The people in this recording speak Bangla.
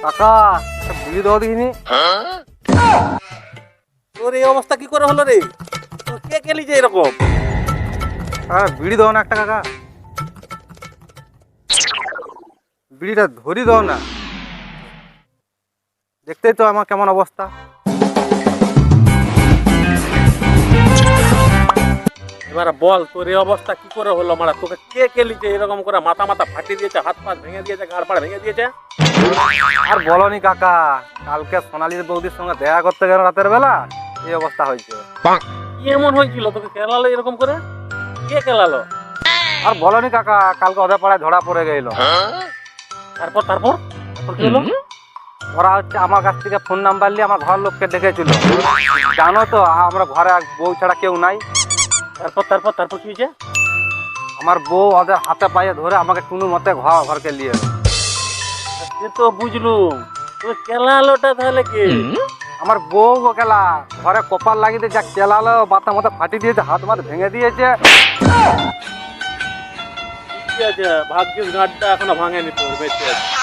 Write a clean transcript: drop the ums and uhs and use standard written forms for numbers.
কাকা একটা বিড়ি দাও দেখিনি। তোর এই অবস্থা কি করে হলো রে? তোর কে কেলি যে এরকম? বিড়ি দাও না একটা কাকা, বিড়িটা ধরি দাও না, দেখতেই তো আমার কেমন অবস্থা। এবার বল তোর এই অবস্থা কি করে হলো? মারা তোকে কে কেলি যে এরকম করে মাথা মাথা ফাটিয়ে দিয়েছে, হাত পা ভেঙে দিয়েছে, গাড় পাড় ভেঙে দিয়েছে? আর বলনি কাকা, কালকে সোনালীর বৌদির সঙ্গে দেখা করতে গেল রাতের বেলা, এই অবস্থা হয়েছে। কি এমন হয়েছিল তোকে কেলালো এরকম করে? কে কেলালো? আর বলনি কাকা, কালকে ওদের পাড়ায় ধরা পড়ে গেল। তারপর তারপর তারপর কি হলো? ওরা হচ্ছে আমার কাছ থেকে ফোন নাম্বার নিয়ে আমার ঘর লোককে ডেকেছিল। জানো তো আমরা ঘরে বউ ছাড়া কেউ নাই। তারপর তারপর তারপর কি হয়েছে? আমার বউ ওদের হাতে পায়ে ধরে আমাকে টুনু মতে ঘরকে নিয়ে এলো। সে তো বুঝলুম, তোর কেলালোটা তাহলে কে? আমার বউ গেলা ঘরে কপাল লাগিয়ে দিয়ে যা কেলালো, মাথা মাথা ফাটি দিয়েছে, হাত মাথা ভেঙে দিয়েছে। ঠিক আছে, ভাগ্যের গাঁটটা এখনো ভাঙেনি তোর, বেঁচে আছে।